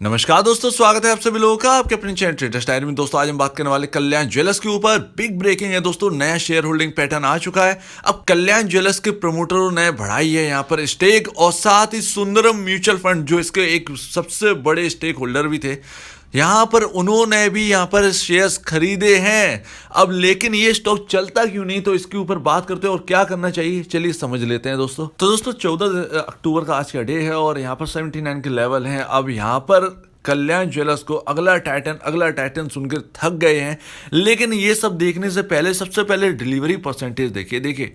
नमस्कार दोस्तों, स्वागत है आप सभी लोगों का आपके अपने चैनल ट्रेडर्स डायरी में। दोस्तों आज हम बात करने वाले कल्याण ज्वेलर्स के ऊपर। बिग ब्रेकिंग है दोस्तों, नया शेयर होल्डिंग पैटर्न आ चुका है। अब कल्याण ज्वेलर्स के प्रमोटरों ने बढ़ाई है यहाँ पर स्टेक, और साथ ही सुंदरम म्यूचुअल फंड जो इसके एक सबसे बड़े स्टेक होल्डर भी थे, यहाँ पर उन्होंने भी यहाँ पर शेयर्स खरीदे हैं। अब लेकिन ये स्टॉक चलता क्यों नहीं, तो इसके ऊपर बात करते हैं और क्या करना चाहिए, चलिए समझ लेते हैं दोस्तों। तो दोस्तों 14 अक्टूबर का आज का डे है और यहाँ पर 79 के लेवल हैं। अब यहाँ पर कल्याण ज्वेलर्स को अगला टाइटन सुनकर थक गए हैं। लेकिन ये सब देखने से पहले सबसे पहले डिलीवरी परसेंटेज देखिए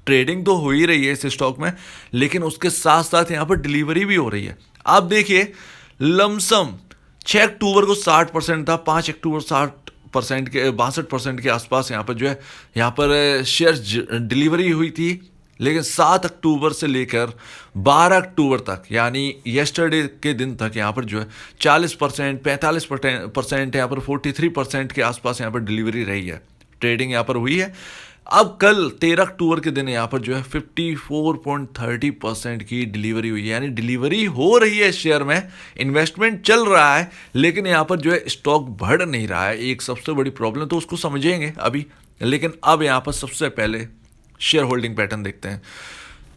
ट्रेडिंग तो हो ही रही है इस स्टॉक में, लेकिन उसके साथ साथ यहाँ पर डिलीवरी भी हो रही है। आप देखिए लमसम 6 अक्टूबर को 60% था, 5 अक्टूबर 60% के 62% के आसपास यहाँ पर जो है यहाँ पर शेयर डिलीवरी हुई थी। लेकिन 7 अक्टूबर से लेकर 12 अक्टूबर तक यानी येस्टरडे के दिन तक यहाँ पर जो है 40%, 45% यहाँ पर 43% के आसपास यहाँ पर डिलीवरी रही है, ट्रेडिंग यहाँ पर हुई है। अब कल 13 अक्टूबर के दिन यहाँ पर जो है 54.30% की डिलीवरी हुई है, यानी डिलीवरी हो रही है शेयर में, इन्वेस्टमेंट चल रहा है, लेकिन यहाँ पर जो है स्टॉक बढ़ नहीं रहा है। एक सबसे बड़ी प्रॉब्लम तो उसको समझेंगे अभी, लेकिन अब यहाँ पर सबसे पहले शेयर होल्डिंग पैटर्न देखते हैं।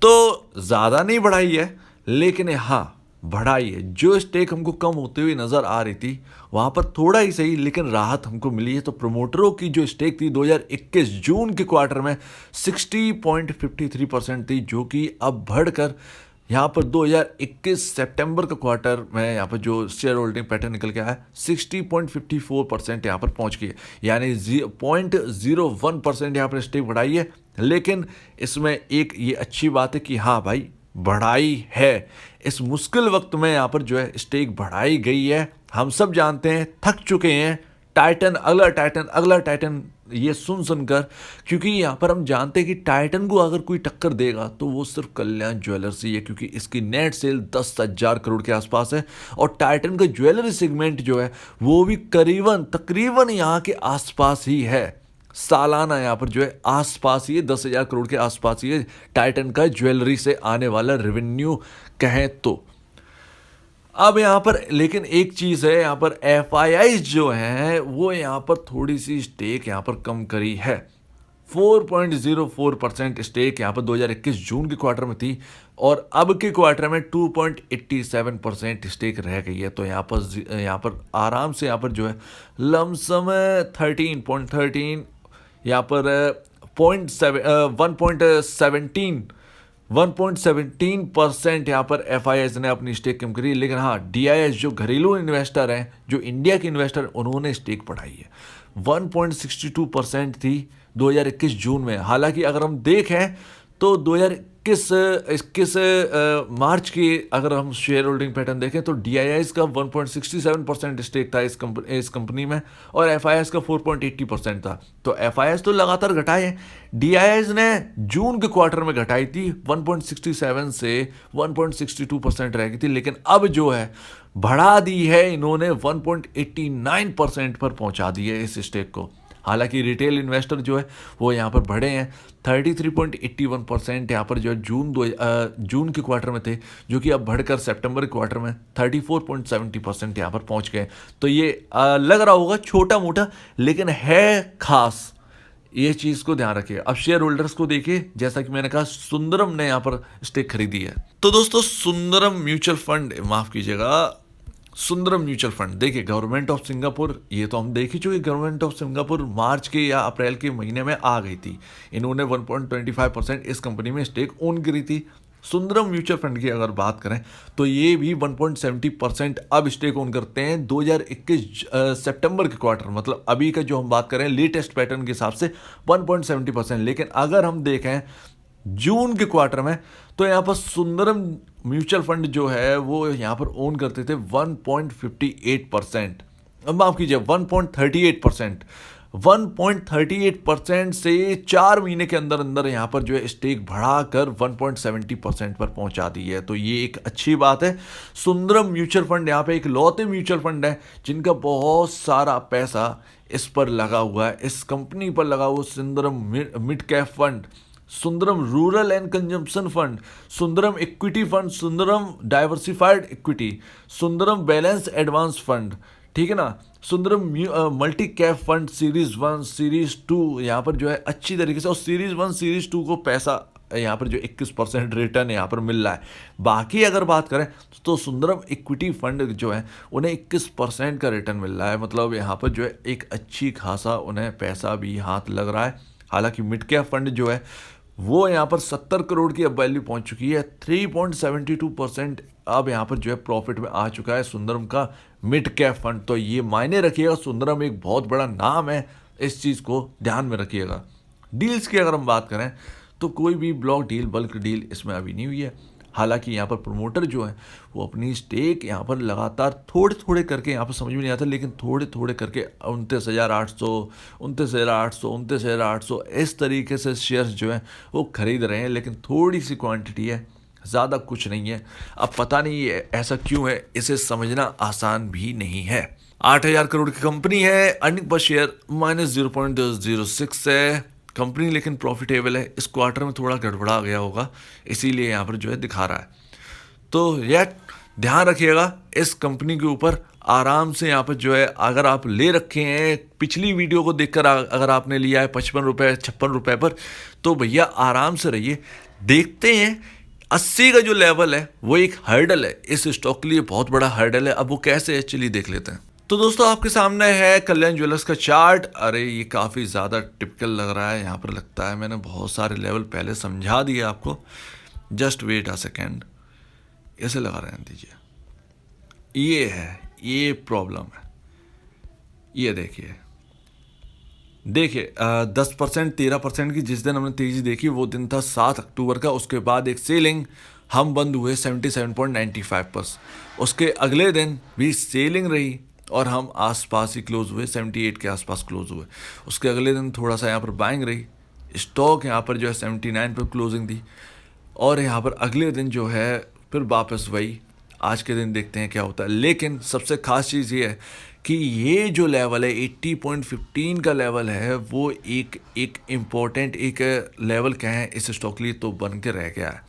तो ज़्यादा नहीं बढ़ाई है, लेकिन हाँ बढ़ाई है। जो स्टेक हमको कम होते हुए नज़र आ रही थी वहाँ पर थोड़ा ही सही, लेकिन राहत हमको मिली है। तो प्रमोटरों की जो स्टेक थी 2021 जून के क्वार्टर में 60.53% थी, जो कि अब बढ़कर यहाँ पर 2021 सितंबर का क्वार्टर में यहाँ पर जो शेयर होल्डिंग पैटर्न निकल के आया 60.54% यहाँ पर पहुँच गई है, यानी 0.01% यहाँ पर स्टेक बढ़ाई है। लेकिन इसमें एक ये अच्छी बात है कि हाँ भाई बढ़ाई है, इस मुश्किल वक्त में यहाँ पर जो है स्टेक बढ़ाई गई है। हम सब जानते हैं, थक चुके हैं अगला टाइटन ये सुनकर, क्योंकि यहाँ पर हम जानते हैं कि टाइटन को अगर कोई टक्कर देगा तो वो सिर्फ कल्याण ज्वेलर्स ही है, क्योंकि इसकी नेट सेल 10,000 करोड़ के आसपास है और टाइटन का ज्वेलरी सेगमेंट जो है वो भी तकरीबन यहाँ के आसपास ही है। सालाना यहाँ पर जो है आसपास ही 10,000 करोड़ के आसपास ही है टाइटन का ज्वेलरी से आने वाला रेवेन्यू कहें तो। अब यहाँ पर लेकिन एक चीज़ है, यहाँ पर FII जो हैं वो यहाँ पर थोड़ी सी स्टेक यहाँ पर कम करी है। 4.04% स्टेक यहाँ पर 2021 जून के क्वार्टर में थी और अब के क्वार्टर में 2.87% स्टेक रह गई है। तो यहाँ पर आराम से यहाँ पर जो है लमसम 13.13 यहाँ पर 1.17% यहाँ पर FIIs ने अपनी स्टेक कम करी। लेकिन हाँ DIS जो घरेलू इन्वेस्टर हैं, जो इंडिया के इन्वेस्टर, उन्होंने स्टेक बढ़ाई है। 1.62% थी 2021 जून में। हालांकि अगर हम देखें तो 2021 मार्च की अगर हम शेयर होल्डिंग पैटर्न देखें तो DIS का 1.67% स्टेक था इस कंपनी में और FIIs का 4.80% था। तो FIIs तो लगातार घटाए हैं, DIS ने जून के क्वार्टर में घटाई थी 1.67 से 1.62% रह गई थी, लेकिन अब जो है बढ़ा दी है इन्होंने 1.89% पर पहुंचा दी है इस स्टेक को। हालांकि रिटेल इन्वेस्टर जो है वो यहाँ पर बढ़े हैं, 33.81% यहाँ पर जो है जून के क्वार्टर में थे, जो कि अब बढ़कर सितंबर के क्वार्टर में 34.70% यहाँ पर पहुँच गए। तो ये लग रहा होगा छोटा मोटा, लेकिन है खास, ये चीज़ को ध्यान रखिए। अब शेयर होल्डर्स को देखिए, जैसा कि मैंने कहा सुंदरम ने यहाँ पर स्टेक खरीदी है। तो दोस्तों सुंदरम म्यूचुअल फंड, माफ़ कीजिएगा, सुंदरम म्यूचुअल फंड देखिए गवर्नमेंट ऑफ सिंगापुर, ये तो हम देख ही चुके। गवर्नमेंट ऑफ सिंगापुर मार्च के या अप्रैल के महीने में आ गई थी, इन्होंने 1.25% इस कंपनी में स्टेक ओन करी थी। सुंदरम म्यूचुअल फंड की अगर बात करें तो ये भी 1.70% अब स्टेक ओन करते हैं 2021 सितंबर के क्वार्टर, मतलब अभी का जो हम बात करें लेटेस्ट पैटर्न के हिसाब से 1.70%। लेकिन अगर हम देखें जून के क्वार्टर में तो यहाँ पर सुंदरम म्यूचुअल फंड जो है वो यहाँ पर ओन करते थे 1.58%, माफ कीजिए 1.38%। 1.38% से 4 महीने के अंदर अंदर यहाँ पर जो है स्टेक बढ़ाकर 1.70% पर पहुँचा दी है। तो ये एक अच्छी बात है। सुंदरम म्यूचुअल फंड यहाँ पे एक लौते म्यूचुअल फंड है जिनका बहुत सारा पैसा इस पर लगा हुआ है, इस कंपनी पर लगा हुआ। Sundaram mid cap fund Sundaram rural and consumption fund, Sundaram equity fund, Sundaram diversified equity, Sundaram balance advance fund, ठीक है ना, Sundaram multi cap fund series 1 series 2 यहाँ पर जो है अच्छी तरीके से, और सीरीज 1 सीरीज 2 को पैसा यहाँ पर जो 21% रिटर्न यहाँ पर मिल रहा है। बाकी अगर बात करें तो सुंदरम इक्विटी फंड जो है उन्हें 21% का रिटर्न मिल रहा है, मतलब यहाँ पर जो है एक अच्छी खासा उन्हें पैसा भी हाथ लग रहा है। हालांकि मिड कैप फंड जो है वो यहाँ पर 70 करोड़ की अब वैल्यू पहुँच चुकी है, 3.72% अब यहाँ पर जो है प्रॉफिट में आ चुका है सुंदरम का मिड कैप फंड। तो ये मायने रखिएगा, सुंदरम एक बहुत बड़ा नाम है, इस चीज़ को ध्यान में रखिएगा। डील्स की अगर हम बात करें तो कोई भी ब्लॉक डील, बल्क डील इसमें अभी नहीं हुई है। हालांकि यहाँ पर प्रमोटर जो है वो अपनी स्टेक यहाँ पर लगातार थोड़े थोड़े करके, यहाँ पर समझ में नहीं आता लेकिन थोड़े थोड़े करके 29,800, 29,800, 29,800 इस तरीके से शेयर्स जो हैं वो खरीद रहे हैं, लेकिन थोड़ी सी क्वांटिटी है, ज़्यादा कुछ नहीं है। अब पता नहीं ये ऐसा क्यों है, इसे समझना आसान भी नहीं है। 8,000 करोड़ की कंपनी है, अर्निंग पर शेयर -0.06 है कंपनी, लेकिन प्रॉफिटेबल है। इस क्वार्टर में थोड़ा गड़बड़ा गया होगा, इसीलिए यहाँ पर जो है दिखा रहा है। तो यह ध्यान रखिएगा इस कंपनी के ऊपर, आराम से यहाँ पर जो है अगर आप ले रखे हैं, पिछली वीडियो को देखकर अगर आपने लिया है 55 रुपये 56 रुपये पर, तो भैया आराम से रहिए। देखते हैं 80 का जो लेवल है वो एक हर्डल है, इस स्टॉक के लिए बहुत बड़ा हर्डल है। अब वो कैसे है चलिए देख लेते हैं। तो दोस्तों आपके सामने है कल्याण ज्वेलर्स का चार्ट। अरे ये काफ़ी ज़्यादा टिपिकल लग रहा है, यहाँ पर लगता है मैंने बहुत सारे लेवल पहले समझा दिए आपको। जस्ट वेट अ सेकेंड, ऐसे लगा रहने दीजिए। ये है, ये प्रॉब्लम है। ये देखिए 10% 13% की जिस दिन हमने तेज़ी देखी वो दिन था 7 अक्टूबर का। उसके बाद एक सेलिंग, हम बंद हुए 77.95 पर। उसके अगले दिन भी सेलिंग रही और हम आसपास ही क्लोज हुए, 78 के आसपास क्लोज हुए। उसके अगले दिन थोड़ा सा यहाँ पर बाइंग रही, स्टॉक यहाँ पर जो है 79 पर क्लोजिंग दी, और यहाँ पर अगले दिन जो है फिर वापस वही। आज के दिन देखते हैं क्या होता है। लेकिन सबसे खास चीज़ ये है कि ये जो लेवल है 80.15 का लेवल है, वो एक इम्पोर्टेंट एक लेवल क्या है इस स्टॉक के लिए तो बन के रह गया है।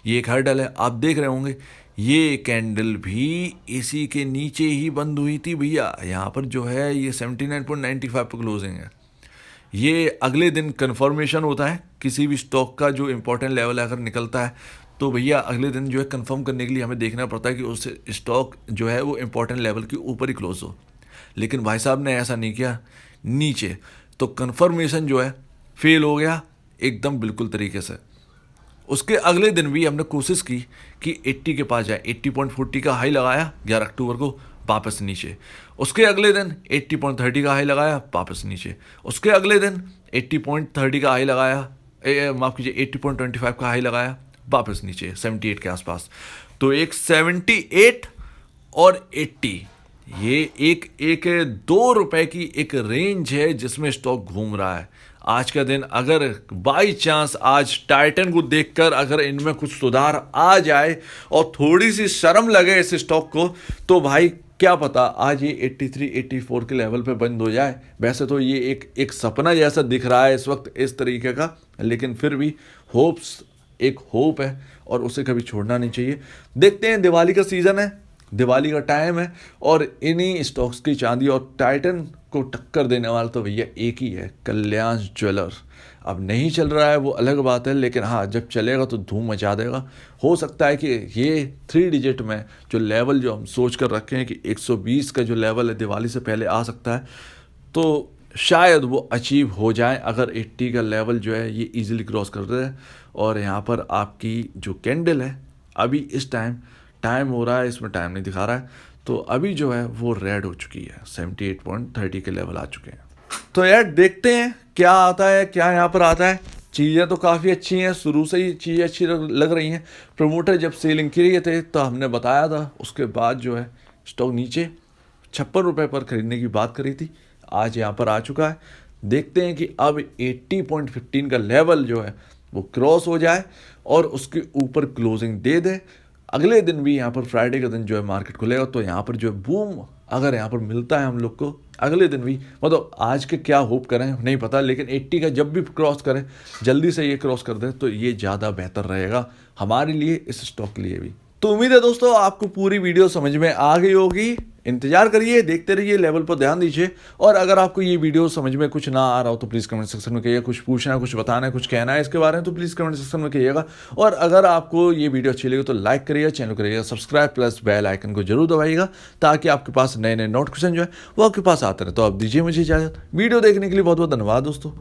ये एक हर्डल है, आप देख रहे होंगे ये कैंडल भी इसी के नीचे ही बंद हुई थी भैया। यहाँ पर जो है ये 79.95 पर क्लोजिंग है। ये अगले दिन कंफर्मेशन होता है किसी भी स्टॉक का, जो इम्पोर्टेंट लेवल अगर निकलता है तो भैया अगले दिन जो है कंफर्म करने के लिए हमें देखना पड़ता है कि उस स्टॉक जो है वो इम्पोर्टेंट लेवल के ऊपर ही क्लोज हो। लेकिन भाई साहब ने ऐसा नहीं किया, नीचे, तो कंफर्मेशन जो है फेल हो गया एकदम बिल्कुल तरीके से। उसके अगले दिन भी हमने कोशिश की कि 80 के पास जाए, 80.40 का हाई लगाया 11 अक्टूबर को, वापस नीचे। उसके अगले दिन 80.30 का हाई लगाया, वापस नीचे। उसके अगले दिन 80.30 का हाई लगाया, माफ़ कीजिए 80.25 का हाई लगाया, वापस नीचे 78 के आसपास। तो एक 78 और 80, ये एक 2 रुपए की एक रेंज है जिसमें स्टॉक घूम रहा है। आज का दिन अगर बाई चांस आज टाइटन को देखकर अगर इनमें कुछ सुधार आ जाए और थोड़ी सी शर्म लगे इस स्टॉक को, तो भाई क्या पता आज ये 83 84 के लेवल पे बंद हो जाए। वैसे तो ये एक सपना जैसा दिख रहा है इस वक्त इस तरीके का, लेकिन फिर भी एक होप है और उसे कभी छोड़ना नहीं चाहिए। देखते हैं, दिवाली का सीज़न है, दिवाली का टाइम है, और इन्हीं स्टॉक्स की चांदी और टाइटन को टक्कर देने वाला तो भैया एक ही है, कल्याण ज्वेलर। अब नहीं चल रहा है वो अलग बात है, लेकिन हाँ जब चलेगा तो धूम मचा देगा। हो सकता है कि ये 3 डिजिट में जो लेवल जो हम सोच कर रखे हैं कि 120 का जो लेवल है दिवाली से पहले आ सकता है, तो शायद वो अचीव हो जाए अगर 80 का लेवल जो है ये इजीली क्रॉस कर दे। और यहाँ पर आपकी जो कैंडल है अभी इस टाइम हो रहा है, इसमें टाइम नहीं दिखा रहा है, तो अभी जो है वो रेड हो चुकी है, 78.30 के लेवल आ चुके हैं। तो यार देखते हैं क्या आता है, क्या यहाँ पर आता है। चीज़ें तो काफ़ी अच्छी हैं, शुरू से ही चीज़ें अच्छी लग रही हैं। प्रमोटर जब सेलिंग किए थे तो हमने बताया था, उसके बाद जो है स्टॉक नीचे 56 रुपये पर खरीदने की बात करी थी, आज यहाँ पर आ चुका है। देखते हैं कि अब 80.15 का लेवल जो है वो क्रॉस हो जाए और उसके ऊपर क्लोजिंग दे दे, अगले दिन भी यहाँ पर फ्राइडे का दिन जो है मार्केट खुलेगा तो यहाँ पर जो है बूम अगर यहाँ पर मिलता है हम लोग को अगले दिन भी, मतलब आज के क्या होप करें नहीं पता, लेकिन 80 का जब भी क्रॉस करें, जल्दी से ये क्रॉस कर दें तो ये ज़्यादा बेहतर रहेगा हमारे लिए, इस स्टॉक के लिए भी। तो उम्मीद है दोस्तों आपको पूरी वीडियो समझ में आ गई होगी। इंतजार करिए, देखते रहिए, लेवल पर ध्यान दीजिए। और अगर आपको ये वीडियो समझ में कुछ ना आ रहा हो तो प्लीज़ कमेंट सेक्शन में कहिए, कुछ पूछना है, कुछ बताना है, कुछ कहना है इसके बारे में तो प्लीज़ कमेंट सेक्शन में कहिएगा। और अगर आपको ये वीडियो अच्छी लगी तो लाइक करिएगा, चैनल करिएगा सब्सक्राइब, प्लस बेल आइकन को जरूर दबाइएगा ताकि आपके पास नए नए नोटिफिकेशन जो है वो आपके पास आते रहे। तो अब दीजिए मुझे इजाजत। वीडियो देखने के लिए बहुत बहुत धन्यवाद दोस्तों।